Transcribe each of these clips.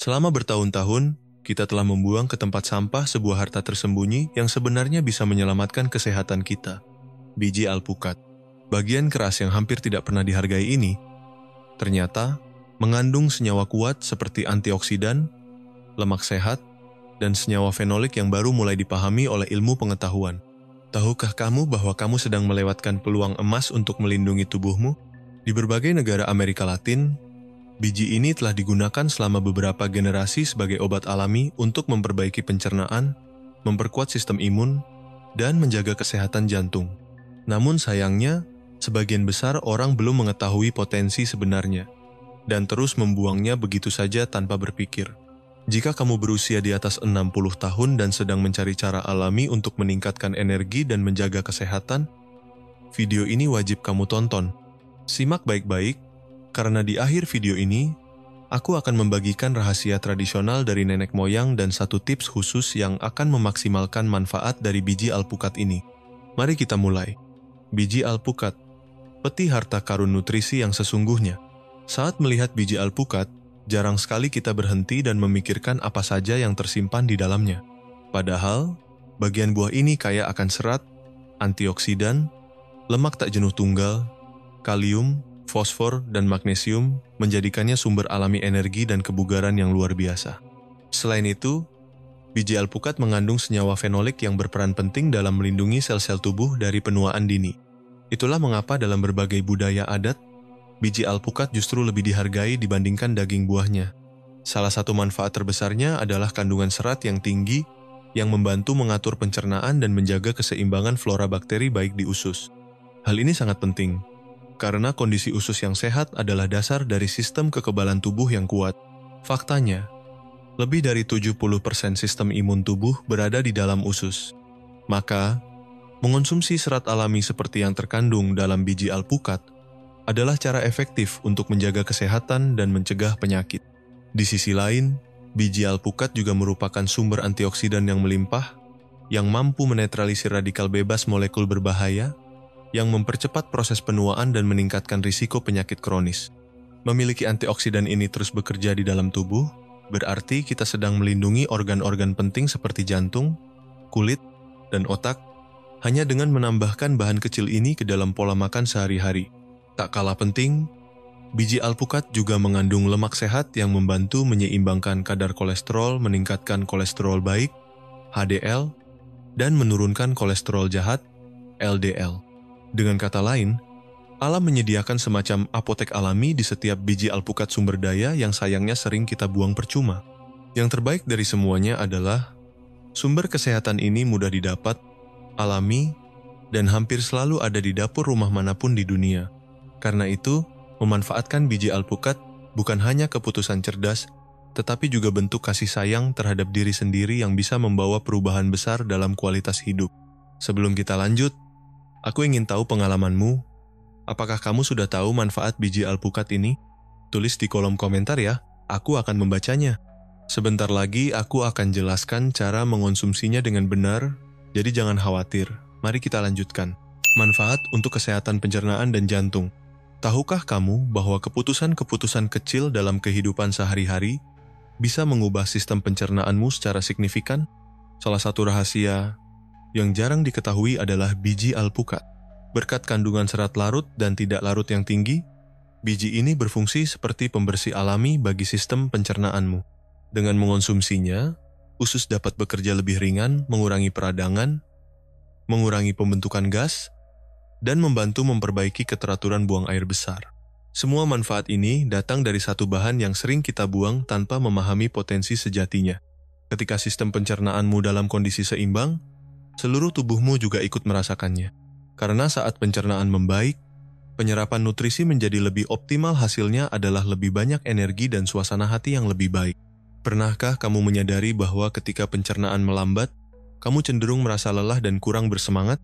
Selama bertahun-tahun, kita telah membuang ke tempat sampah sebuah harta tersembunyi yang sebenarnya bisa menyelamatkan kesehatan kita. Biji alpukat. Bagian keras yang hampir tidak pernah dihargai ini, ternyata mengandung senyawa kuat seperti antioksidan, lemak sehat, dan senyawa fenolik yang baru mulai dipahami oleh ilmu pengetahuan. Tahukah kamu bahwa kamu sedang melewatkan peluang emas untuk melindungi tubuhmu? Di berbagai negara Amerika Latin, biji ini telah digunakan selama beberapa generasi sebagai obat alami untuk memperbaiki pencernaan, memperkuat sistem imun, dan menjaga kesehatan jantung. Namun sayangnya, sebagian besar orang belum mengetahui potensi sebenarnya, dan terus membuangnya begitu saja tanpa berpikir. Jika kamu berusia di atas 60 tahun dan sedang mencari cara alami untuk meningkatkan energi dan menjaga kesehatan, video ini wajib kamu tonton. Simak baik-baik, karena di akhir video ini, aku akan membagikan rahasia tradisional dari nenek moyang dan satu tips khusus yang akan memaksimalkan manfaat dari biji alpukat ini. Mari kita mulai. Biji alpukat, peti harta karun nutrisi yang sesungguhnya. Saat melihat biji alpukat, jarang sekali kita berhenti dan memikirkan apa saja yang tersimpan di dalamnya. Padahal, bagian buah ini kaya akan serat, antioksidan, lemak tak jenuh tunggal, kalium, fosfor, dan magnesium, menjadikannya sumber alami energi dan kebugaran yang luar biasa. Selain itu, biji alpukat mengandung senyawa fenolik yang berperan penting dalam melindungi sel-sel tubuh dari penuaan dini. Itulah mengapa dalam berbagai budaya adat, biji alpukat justru lebih dihargai dibandingkan daging buahnya. Salah satu manfaat terbesarnya adalah kandungan serat yang tinggi yang membantu mengatur pencernaan dan menjaga keseimbangan flora bakteri baik di usus. Hal ini sangat penting, karena kondisi usus yang sehat adalah dasar dari sistem kekebalan tubuh yang kuat. Faktanya, lebih dari 70% sistem imun tubuh berada di dalam usus. Maka, mengonsumsi serat alami seperti yang terkandung dalam biji alpukat adalah cara efektif untuk menjaga kesehatan dan mencegah penyakit. Di sisi lain, biji alpukat juga merupakan sumber antioksidan yang melimpah, yang mampu menetralisir radikal bebas molekul berbahaya, yang mempercepat proses penuaan dan meningkatkan risiko penyakit kronis. Memiliki antioksidan ini terus bekerja di dalam tubuh, berarti kita sedang melindungi organ-organ penting seperti jantung, kulit, dan otak, hanya dengan menambahkan bahan kecil ini ke dalam pola makan sehari-hari. Tak kalah penting, biji alpukat juga mengandung lemak sehat yang membantu menyeimbangkan kadar kolesterol, meningkatkan kolesterol baik, HDL, dan menurunkan kolesterol jahat, LDL. Dengan kata lain, alam menyediakan semacam apotek alami di setiap biji alpukat sumber daya yang sayangnya sering kita buang percuma. Yang terbaik dari semuanya adalah, sumber kesehatan ini mudah didapat, alami, dan hampir selalu ada di dapur rumah manapun di dunia. Karena itu, memanfaatkan biji alpukat bukan hanya keputusan cerdas, tetapi juga bentuk kasih sayang terhadap diri sendiri yang bisa membawa perubahan besar dalam kualitas hidup. Sebelum kita lanjut, aku ingin tahu pengalamanmu. Apakah kamu sudah tahu manfaat biji alpukat ini? Tulis di kolom komentar ya, aku akan membacanya. Sebentar lagi aku akan jelaskan cara mengonsumsinya dengan benar, jadi jangan khawatir. Mari kita lanjutkan. Manfaat untuk kesehatan pencernaan dan jantung. Tahukah kamu bahwa keputusan-keputusan kecil dalam kehidupan sehari-hari bisa mengubah sistem pencernaanmu secara signifikan? Salah satu rahasia yang jarang diketahui adalah biji alpukat. Berkat kandungan serat larut dan tidak larut yang tinggi, biji ini berfungsi seperti pembersih alami bagi sistem pencernaanmu. Dengan mengonsumsinya, usus dapat bekerja lebih ringan, mengurangi peradangan, mengurangi pembentukan gas, dan membantu memperbaiki keteraturan buang air besar. Semua manfaat ini datang dari satu bahan yang sering kita buang tanpa memahami potensi sejatinya. Ketika sistem pencernaanmu dalam kondisi seimbang, seluruh tubuhmu juga ikut merasakannya. Karena saat pencernaan membaik, penyerapan nutrisi menjadi lebih optimal, hasilnya adalah lebih banyak energi dan suasana hati yang lebih baik. Pernahkah kamu menyadari bahwa ketika pencernaan melambat, kamu cenderung merasa lelah dan kurang bersemangat?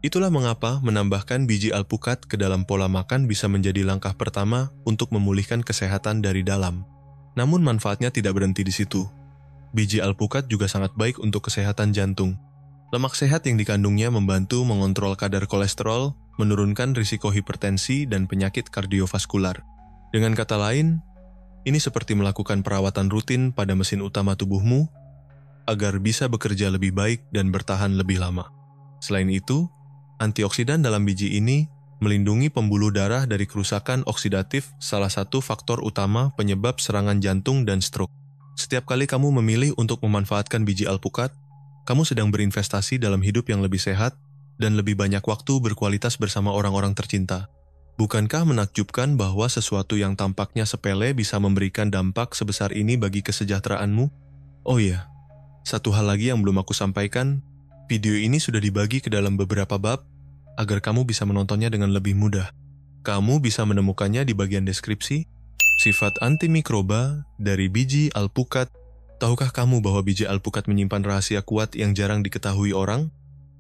Itulah mengapa menambahkan biji alpukat ke dalam pola makan bisa menjadi langkah pertama untuk memulihkan kesehatan dari dalam. Namun manfaatnya tidak berhenti di situ. Biji alpukat juga sangat baik untuk kesehatan jantung. Lemak sehat yang dikandungnya membantu mengontrol kadar kolesterol, menurunkan risiko hipertensi dan penyakit kardiovaskular. Dengan kata lain, Ini seperti melakukan perawatan rutin pada mesin utama tubuhmu agar bisa bekerja lebih baik dan bertahan lebih lama. Selain itu, antioksidan dalam biji ini melindungi pembuluh darah dari kerusakan oksidatif, salah satu faktor utama penyebab serangan jantung dan stroke. Setiap kali kamu memilih untuk memanfaatkan biji alpukat, kamu sedang berinvestasi dalam hidup yang lebih sehat dan lebih banyak waktu berkualitas bersama orang-orang tercinta. Bukankah menakjubkan bahwa sesuatu yang tampaknya sepele bisa memberikan dampak sebesar ini bagi kesejahteraanmu? Oh iya, satu hal lagi yang belum aku sampaikan, video ini sudah dibagi ke dalam beberapa bab agar kamu bisa menontonnya dengan lebih mudah. Kamu bisa menemukannya di bagian deskripsi. Sifat antimikroba dari biji alpukat. Tahukah kamu bahwa biji alpukat menyimpan rahasia kuat yang jarang diketahui orang?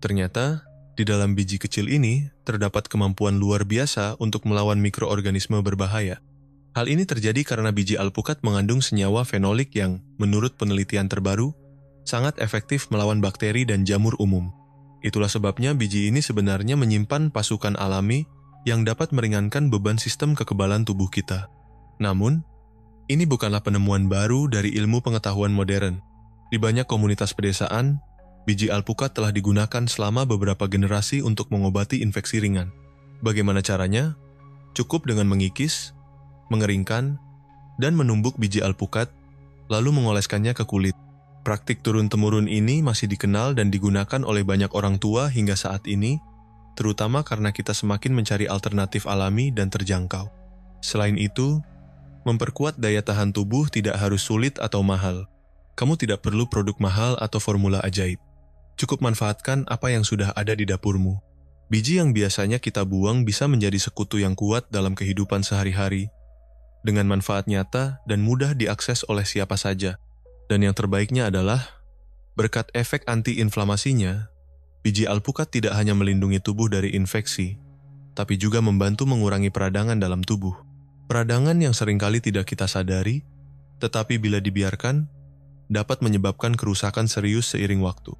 Ternyata, di dalam biji kecil ini terdapat kemampuan luar biasa untuk melawan mikroorganisme berbahaya. Hal ini terjadi karena biji alpukat mengandung senyawa fenolik yang, menurut penelitian terbaru, sangat efektif melawan bakteri dan jamur umum. Itulah sebabnya biji ini sebenarnya menyimpan pasukan alami yang dapat meringankan beban sistem kekebalan tubuh kita. Namun, ini bukanlah penemuan baru dari ilmu pengetahuan modern. Di banyak komunitas pedesaan, biji alpukat telah digunakan selama beberapa generasi untuk mengobati infeksi ringan. Bagaimana caranya? Cukup dengan mengikis, mengeringkan, dan menumbuk biji alpukat, lalu mengoleskannya ke kulit. Praktik turun-temurun ini masih dikenal dan digunakan oleh banyak orang tua hingga saat ini, terutama karena kita semakin mencari alternatif alami dan terjangkau. Selain itu, memperkuat daya tahan tubuh tidak harus sulit atau mahal. Kamu tidak perlu produk mahal atau formula ajaib. Cukup manfaatkan apa yang sudah ada di dapurmu. Biji yang biasanya kita buang bisa menjadi sekutu yang kuat dalam kehidupan sehari-hari, dengan manfaat nyata dan mudah diakses oleh siapa saja. Dan yang terbaiknya adalah, berkat efek anti-inflamasinya, biji alpukat tidak hanya melindungi tubuh dari infeksi, tapi juga membantu mengurangi peradangan dalam tubuh. Peradangan yang seringkali tidak kita sadari, tetapi bila dibiarkan, dapat menyebabkan kerusakan serius seiring waktu.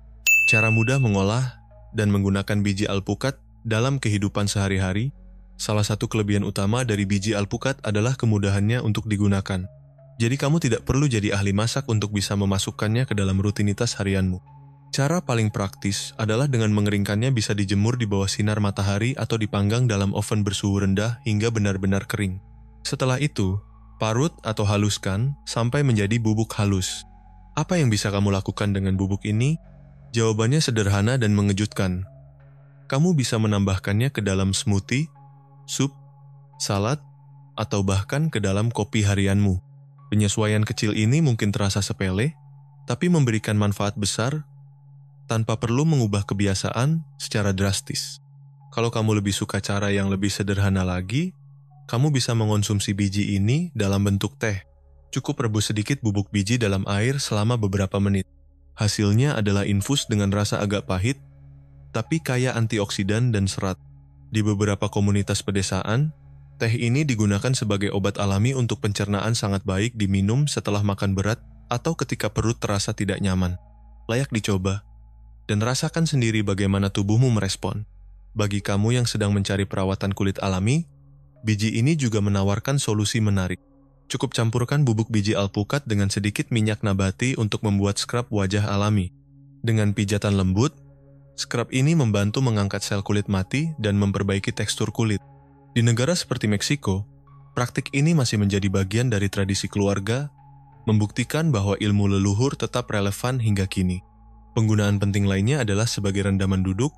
Cara mudah mengolah dan menggunakan biji alpukat dalam kehidupan sehari-hari, salah satu kelebihan utama dari biji alpukat adalah kemudahannya untuk digunakan. Jadi kamu tidak perlu jadi ahli masak untuk bisa memasukkannya ke dalam rutinitas harianmu. Cara paling praktis adalah dengan mengeringkannya bisa dijemur di bawah sinar matahari atau dipanggang dalam oven bersuhu rendah hingga benar-benar kering. Setelah itu, parut atau haluskan sampai menjadi bubuk halus. Apa yang bisa kamu lakukan dengan bubuk ini? Jawabannya sederhana dan mengejutkan. Kamu bisa menambahkannya ke dalam smoothie, sup, salad, atau bahkan ke dalam kopi harianmu. Penyesuaian kecil ini mungkin terasa sepele, tapi memberikan manfaat besar tanpa perlu mengubah kebiasaan secara drastis. Kalau kamu lebih suka cara yang lebih sederhana lagi, kamu bisa mengonsumsi biji ini dalam bentuk teh. Cukup rebus sedikit bubuk biji dalam air selama beberapa menit. Hasilnya adalah infus dengan rasa agak pahit, tapi kaya antioksidan dan serat. Di beberapa komunitas pedesaan, teh ini digunakan sebagai obat alami untuk pencernaan sangat baik diminum setelah makan berat atau ketika perut terasa tidak nyaman. Layak dicoba, dan rasakan sendiri bagaimana tubuhmu merespon. Bagi kamu yang sedang mencari perawatan kulit alami, biji ini juga menawarkan solusi menarik. Cukup campurkan bubuk biji alpukat dengan sedikit minyak nabati untuk membuat scrub wajah alami. Dengan pijatan lembut, scrub ini membantu mengangkat sel kulit mati dan memperbaiki tekstur kulit. Di negara seperti Meksiko, praktik ini masih menjadi bagian dari tradisi keluarga, membuktikan bahwa ilmu leluhur tetap relevan hingga kini. Penggunaan penting lainnya adalah sebagai rendaman duduk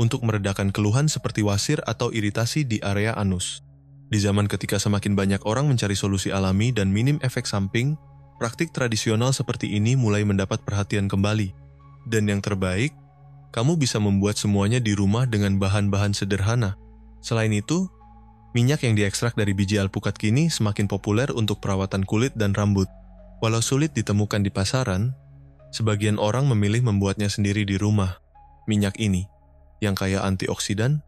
untuk meredakan keluhan seperti wasir atau iritasi di area anus. Di zaman ketika semakin banyak orang mencari solusi alami dan minim efek samping, praktik tradisional seperti ini mulai mendapat perhatian kembali. Dan yang terbaik, kamu bisa membuat semuanya di rumah dengan bahan-bahan sederhana. Selain itu, minyak yang diekstrak dari biji alpukat kini semakin populer untuk perawatan kulit dan rambut. Walau sulit ditemukan di pasaran, sebagian orang memilih membuatnya sendiri di rumah. Minyak ini, yang kaya antioksidan,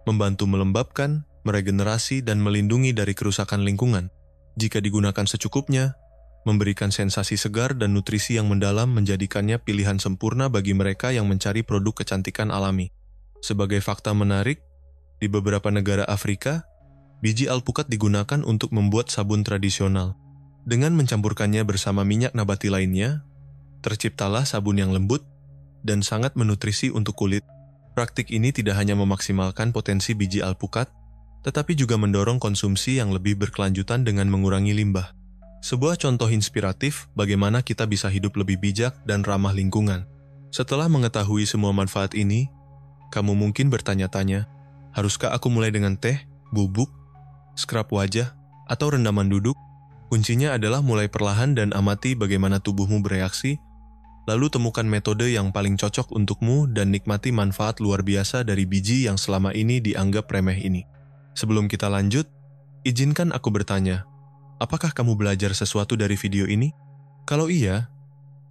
membantu melembabkan, meregenerasi, dan melindungi dari kerusakan lingkungan. Jika digunakan secukupnya, memberikan sensasi segar dan nutrisi yang mendalam menjadikannya pilihan sempurna bagi mereka yang mencari produk kecantikan alami. Sebagai fakta menarik, di beberapa negara Afrika, biji alpukat digunakan untuk membuat sabun tradisional. Dengan mencampurkannya bersama minyak nabati lainnya, terciptalah sabun yang lembut dan sangat menutrisi untuk kulit. Praktik ini tidak hanya memaksimalkan potensi biji alpukat, tetapi juga mendorong konsumsi yang lebih berkelanjutan dengan mengurangi limbah. Sebuah contoh inspiratif bagaimana kita bisa hidup lebih bijak dan ramah lingkungan. Setelah mengetahui semua manfaat ini, kamu mungkin bertanya-tanya, haruskah aku mulai dengan teh, bubuk, scrub wajah, atau rendaman duduk? Kuncinya adalah mulai perlahan dan amati bagaimana tubuhmu bereaksi, lalu temukan metode yang paling cocok untukmu dan nikmati manfaat luar biasa dari biji yang selama ini dianggap remeh ini. Sebelum kita lanjut, izinkan aku bertanya, apakah kamu belajar sesuatu dari video ini? Kalau iya,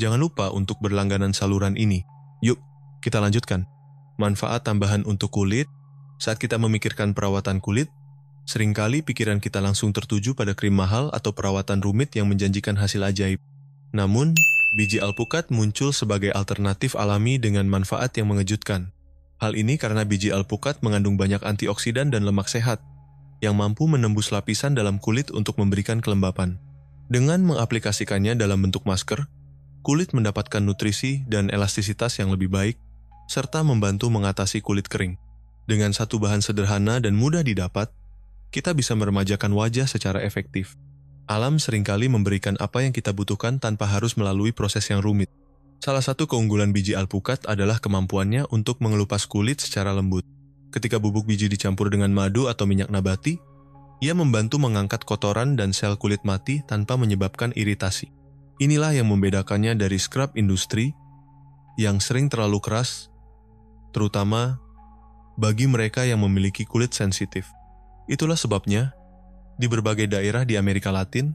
jangan lupa untuk berlangganan saluran ini. Yuk, kita lanjutkan. Manfaat tambahan untuk kulit. Saat kita memikirkan perawatan kulit, seringkali pikiran kita langsung tertuju pada krim mahal atau perawatan rumit yang menjanjikan hasil ajaib. Namun, biji alpukat muncul sebagai alternatif alami dengan manfaat yang mengejutkan. Hal ini karena biji alpukat mengandung banyak antioksidan dan lemak sehat, yang mampu menembus lapisan dalam kulit untuk memberikan kelembapan. Dengan mengaplikasikannya dalam bentuk masker, kulit mendapatkan nutrisi dan elastisitas yang lebih baik, serta membantu mengatasi kulit kering. Dengan satu bahan sederhana dan mudah didapat, kita bisa meremajakan wajah secara efektif. Alam seringkali memberikan apa yang kita butuhkan tanpa harus melalui proses yang rumit. Salah satu keunggulan biji alpukat adalah kemampuannya untuk mengelupas kulit secara lembut. Ketika bubuk biji dicampur dengan madu atau minyak nabati, ia membantu mengangkat kotoran dan sel kulit mati tanpa menyebabkan iritasi. Inilah yang membedakannya dari scrub industri yang sering terlalu keras, terutama bagi mereka yang memiliki kulit sensitif. Itulah sebabnya, di berbagai daerah di Amerika Latin,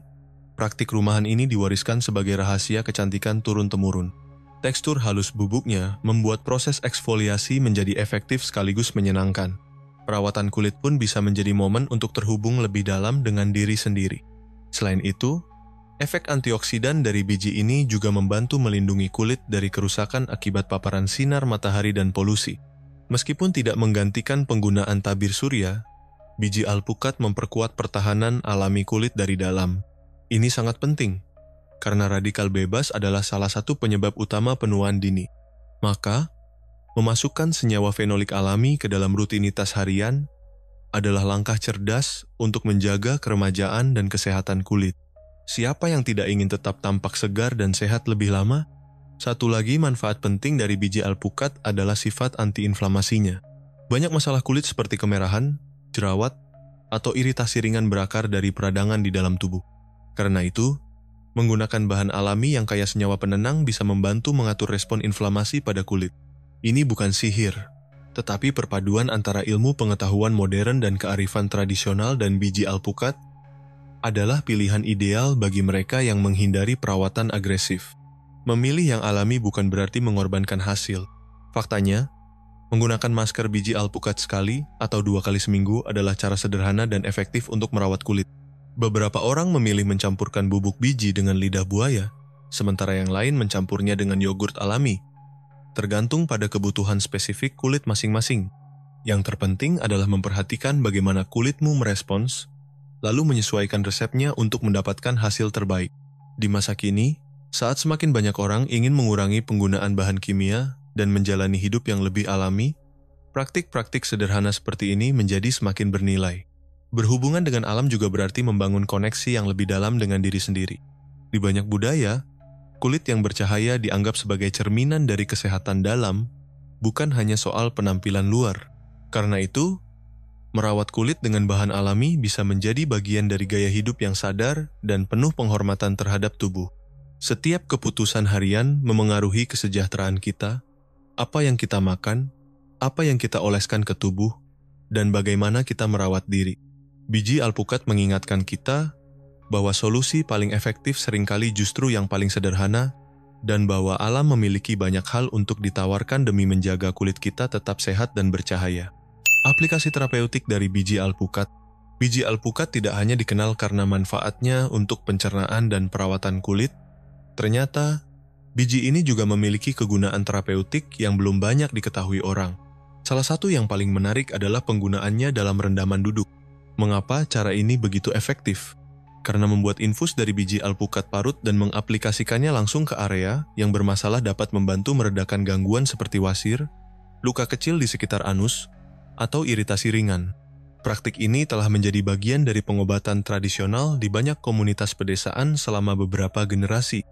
praktik rumahan ini diwariskan sebagai rahasia kecantikan turun-temurun. Tekstur halus bubuknya membuat proses eksfoliasi menjadi efektif sekaligus menyenangkan. Perawatan kulit pun bisa menjadi momen untuk terhubung lebih dalam dengan diri sendiri. Selain itu, efek antioksidan dari biji ini juga membantu melindungi kulit dari kerusakan akibat paparan sinar matahari dan polusi. Meskipun tidak menggantikan penggunaan tabir surya, biji alpukat memperkuat pertahanan alami kulit dari dalam. Ini sangat penting, karena radikal bebas adalah salah satu penyebab utama penuaan dini. Maka, memasukkan senyawa fenolik alami ke dalam rutinitas harian adalah langkah cerdas untuk menjaga keremajaan dan kesehatan kulit. Siapa yang tidak ingin tetap tampak segar dan sehat lebih lama? Satu lagi manfaat penting dari biji alpukat adalah sifat antiinflamasinya. Banyak masalah kulit seperti kemerahan, jerawat, atau iritasi ringan berakar dari peradangan di dalam tubuh. Karena itu, menggunakan bahan alami yang kaya senyawa penenang bisa membantu mengatur respon inflamasi pada kulit. Ini bukan sihir, tetapi perpaduan antara ilmu pengetahuan modern dan kearifan tradisional, dan biji alpukat adalah pilihan ideal bagi mereka yang menghindari perawatan agresif. Memilih yang alami bukan berarti mengorbankan hasil. Faktanya, menggunakan masker biji alpukat sekali atau 2 kali seminggu adalah cara sederhana dan efektif untuk merawat kulit. Beberapa orang memilih mencampurkan bubuk biji dengan lidah buaya, sementara yang lain mencampurnya dengan yogurt alami. Tergantung pada kebutuhan spesifik kulit masing-masing. Yang terpenting adalah memperhatikan bagaimana kulitmu merespons, lalu menyesuaikan resepnya untuk mendapatkan hasil terbaik. Di masa kini, saat semakin banyak orang ingin mengurangi penggunaan bahan kimia dan menjalani hidup yang lebih alami, praktik-praktik sederhana seperti ini menjadi semakin bernilai. Berhubungan dengan alam juga berarti membangun koneksi yang lebih dalam dengan diri sendiri. Di banyak budaya, kulit yang bercahaya dianggap sebagai cerminan dari kesehatan dalam, bukan hanya soal penampilan luar. Karena itu, merawat kulit dengan bahan alami bisa menjadi bagian dari gaya hidup yang sadar dan penuh penghormatan terhadap tubuh. Setiap keputusan harian memengaruhi kesejahteraan kita, apa yang kita makan, apa yang kita oleskan ke tubuh, dan bagaimana kita merawat diri. Biji alpukat mengingatkan kita bahwa solusi paling efektif seringkali justru yang paling sederhana, dan bahwa alam memiliki banyak hal untuk ditawarkan demi menjaga kulit kita tetap sehat dan bercahaya. Aplikasi terapeutik dari biji alpukat. Biji alpukat tidak hanya dikenal karena manfaatnya untuk pencernaan dan perawatan kulit. Ternyata, biji ini juga memiliki kegunaan terapeutik yang belum banyak diketahui orang. Salah satu yang paling menarik adalah penggunaannya dalam rendaman duduk. Mengapa cara ini begitu efektif? karena membuat infus dari biji alpukat parut dan mengaplikasikannya langsung ke area yang bermasalah dapat membantu meredakan gangguan seperti wasir, luka kecil di sekitar anus, atau iritasi ringan. Praktik ini telah menjadi bagian dari pengobatan tradisional di banyak komunitas pedesaan selama beberapa generasi,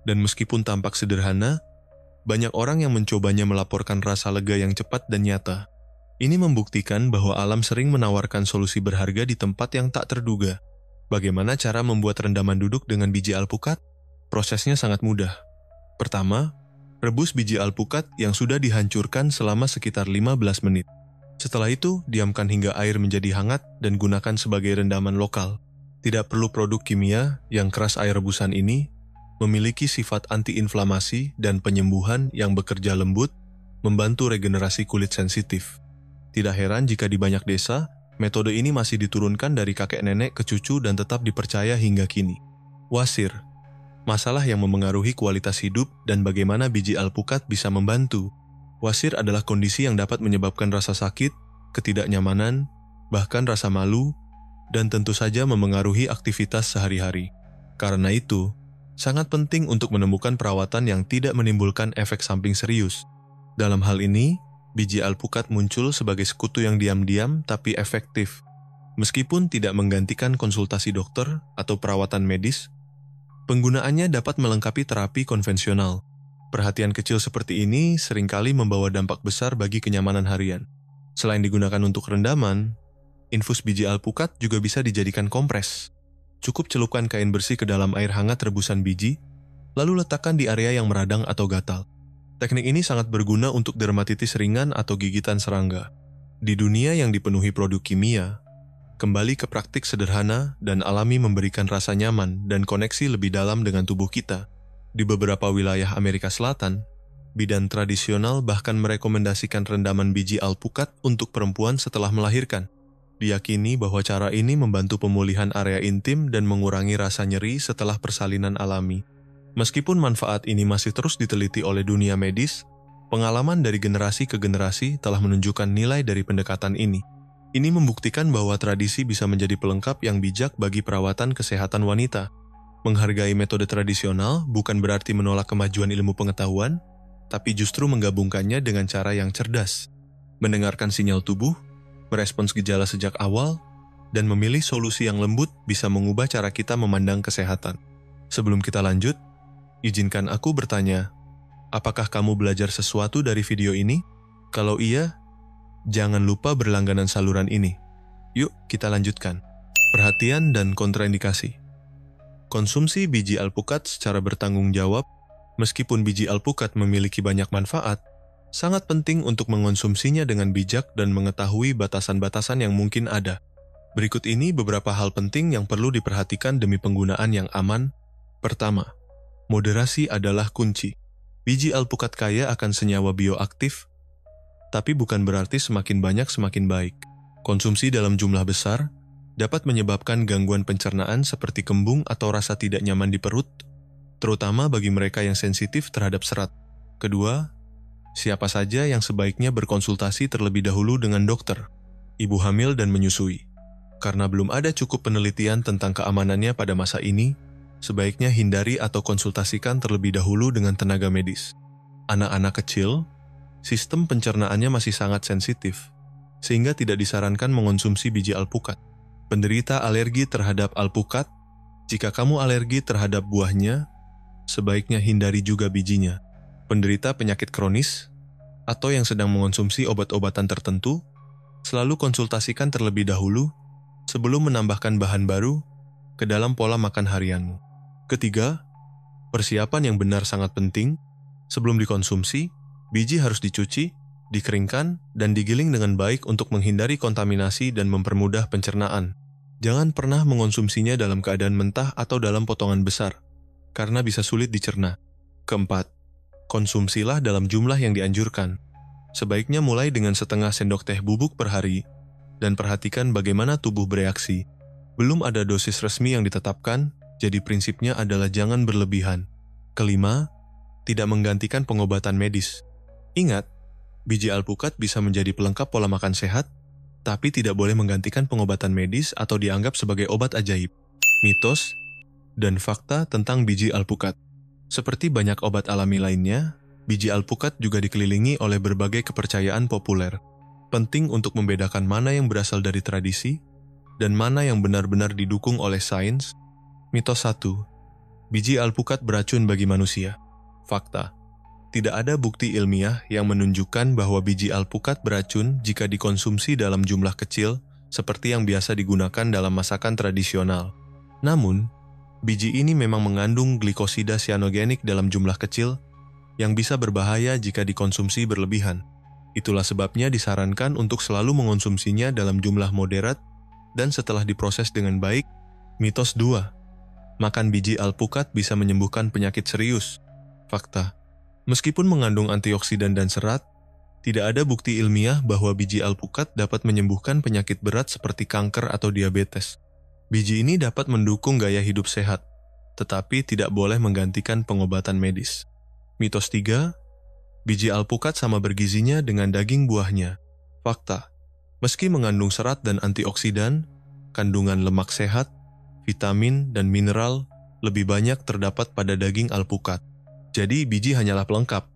dan meskipun tampak sederhana, banyak orang yang mencobanya melaporkan rasa lega yang cepat dan nyata. Ini membuktikan bahwa alam sering menawarkan solusi berharga di tempat yang tak terduga. Bagaimana cara membuat rendaman duduk dengan biji alpukat? Prosesnya sangat mudah. Pertama, rebus biji alpukat yang sudah dihancurkan selama sekitar 15 menit. Setelah itu, diamkan hingga air menjadi hangat dan gunakan sebagai rendaman lokal. Tidak perlu produk kimia yang keras air rebusan ini memiliki sifat antiinflamasi dan penyembuhan yang bekerja lembut, membantu regenerasi kulit sensitif. Tidak heran jika di banyak desa, metode ini masih diturunkan dari kakek nenek ke cucu dan tetap dipercaya hingga kini. Wasir, masalah yang memengaruhi kualitas hidup dan bagaimana biji alpukat bisa membantu. Wasir adalah kondisi yang dapat menyebabkan rasa sakit, ketidaknyamanan, bahkan rasa malu, dan tentu saja memengaruhi aktivitas sehari-hari. Karena itu, sangat penting untuk menemukan perawatan yang tidak menimbulkan efek samping serius. Dalam hal ini, biji alpukat muncul sebagai sekutu yang diam-diam tapi efektif. Meskipun tidak menggantikan konsultasi dokter atau perawatan medis, penggunaannya dapat melengkapi terapi konvensional. Perhatian kecil seperti ini seringkali membawa dampak besar bagi kenyamanan harian. Selain digunakan untuk rendaman, infus biji alpukat juga bisa dijadikan kompres. Cukup celupkan kain bersih ke dalam air hangat rebusan biji, lalu letakkan di area yang meradang atau gatal. Teknik ini sangat berguna untuk dermatitis ringan atau gigitan serangga. Di dunia yang dipenuhi produk kimia, kembali ke praktik sederhana dan alami memberikan rasa nyaman dan koneksi lebih dalam dengan tubuh kita. Di beberapa wilayah Amerika Selatan, bidan tradisional bahkan merekomendasikan rendaman biji alpukat untuk perempuan setelah melahirkan. Diyakini bahwa cara ini membantu pemulihan area intim dan mengurangi rasa nyeri setelah persalinan alami. Meskipun manfaat ini masih terus diteliti oleh dunia medis, pengalaman dari generasi ke generasi telah menunjukkan nilai dari pendekatan ini. Ini membuktikan bahwa tradisi bisa menjadi pelengkap yang bijak bagi perawatan kesehatan wanita. Menghargai metode tradisional bukan berarti menolak kemajuan ilmu pengetahuan, tapi justru menggabungkannya dengan cara yang cerdas. Mendengarkan sinyal tubuh, merespons gejala sejak awal, dan memilih solusi yang lembut bisa mengubah cara kita memandang kesehatan. Sebelum kita lanjut, izinkan aku bertanya, apakah kamu belajar sesuatu dari video ini? Kalau iya, jangan lupa berlangganan saluran ini. Yuk, kita lanjutkan. Perhatian dan kontraindikasi. Konsumsi biji alpukat secara bertanggung jawab, meskipun biji alpukat memiliki banyak manfaat, sangat penting untuk mengonsumsinya dengan bijak dan mengetahui batasan-batasan yang mungkin ada. Berikut ini beberapa hal penting yang perlu diperhatikan demi penggunaan yang aman. Pertama, moderasi adalah kunci. Biji alpukat kaya akan senyawa bioaktif, tapi bukan berarti semakin banyak semakin baik. Konsumsi dalam jumlah besar dapat menyebabkan gangguan pencernaan seperti kembung atau rasa tidak nyaman di perut, terutama bagi mereka yang sensitif terhadap serat. Kedua, siapa saja yang sebaiknya berkonsultasi terlebih dahulu dengan dokter, ibu hamil dan menyusui. Karena belum ada cukup penelitian tentang keamanannya pada masa ini, sebaiknya hindari atau konsultasikan terlebih dahulu dengan tenaga medis. Anak-anak kecil, sistem pencernaannya masih sangat sensitif, sehingga tidak disarankan mengonsumsi biji alpukat. Penderita alergi terhadap alpukat, jika kamu alergi terhadap buahnya, sebaiknya hindari juga bijinya. Penderita penyakit kronis, atau yang sedang mengonsumsi obat-obatan tertentu, selalu konsultasikan terlebih dahulu sebelum menambahkan bahan baru ke dalam pola makan harianmu. Ketiga, persiapan yang benar sangat penting. Sebelum dikonsumsi, biji harus dicuci, dikeringkan, dan digiling dengan baik untuk menghindari kontaminasi dan mempermudah pencernaan. Jangan pernah mengonsumsinya dalam keadaan mentah atau dalam potongan besar, karena bisa sulit dicerna. Keempat, konsumsilah dalam jumlah yang dianjurkan. Sebaiknya mulai dengan setengah sendok teh bubuk per hari, dan perhatikan bagaimana tubuh bereaksi. Belum ada dosis resmi yang ditetapkan, jadi prinsipnya adalah jangan berlebihan. Kelima, tidak menggantikan pengobatan medis. Ingat, biji alpukat bisa menjadi pelengkap pola makan sehat, tapi tidak boleh menggantikan pengobatan medis atau dianggap sebagai obat ajaib. mitos, dan fakta tentang biji alpukat. Seperti banyak obat alami lainnya, biji alpukat juga dikelilingi oleh berbagai kepercayaan populer. Penting untuk membedakan mana yang berasal dari tradisi dan mana yang benar-benar didukung oleh sains. Mitos 1. Biji alpukat beracun bagi manusia. Fakta. Tidak ada bukti ilmiah yang menunjukkan bahwa biji alpukat beracun jika dikonsumsi dalam jumlah kecil seperti yang biasa digunakan dalam masakan tradisional. Namun, biji ini memang mengandung glikosida sianogenik dalam jumlah kecil yang bisa berbahaya jika dikonsumsi berlebihan. Itulah sebabnya disarankan untuk selalu mengonsumsinya dalam jumlah moderat dan setelah diproses dengan baik. Mitos 2. Makan biji alpukat bisa menyembuhkan penyakit serius. Fakta. Meskipun mengandung antioksidan dan serat, tidak ada bukti ilmiah bahwa biji alpukat dapat menyembuhkan penyakit berat seperti kanker atau diabetes. Biji ini dapat mendukung gaya hidup sehat, tetapi tidak boleh menggantikan pengobatan medis. Mitos 3. Biji alpukat sama bergizinya dengan daging buahnya. Fakta. Meski mengandung serat dan antioksidan, kandungan lemak sehat, vitamin, dan mineral lebih banyak terdapat pada daging alpukat. Jadi biji hanyalah pelengkap,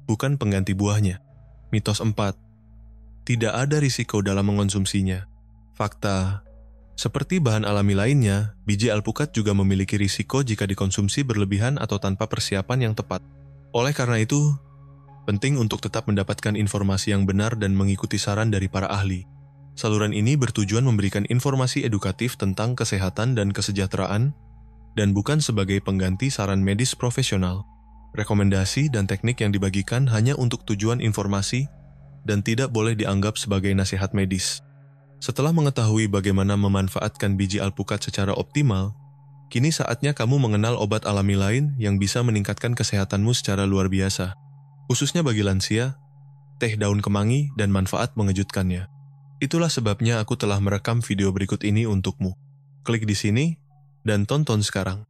bukan pengganti buahnya. Mitos 4. Tidak ada risiko dalam mengonsumsinya. Fakta. Seperti bahan alami lainnya, biji alpukat juga memiliki risiko jika dikonsumsi berlebihan atau tanpa persiapan yang tepat. Oleh karena itu, penting untuk tetap mendapatkan informasi yang benar dan mengikuti saran dari para ahli. Saluran ini bertujuan memberikan informasi edukatif tentang kesehatan dan kesejahteraan, dan bukan sebagai pengganti saran medis profesional. Rekomendasi dan teknik yang dibagikan hanya untuk tujuan informasi dan tidak boleh dianggap sebagai nasihat medis. Setelah mengetahui bagaimana memanfaatkan biji alpukat secara optimal, kini saatnya kamu mengenal obat alami lain yang bisa meningkatkan kesehatanmu secara luar biasa. Khususnya bagi lansia, teh daun kemangi dan manfaat mengejutkannya. Itulah sebabnya aku telah merekam video berikut ini untukmu. Klik di sini dan tonton sekarang.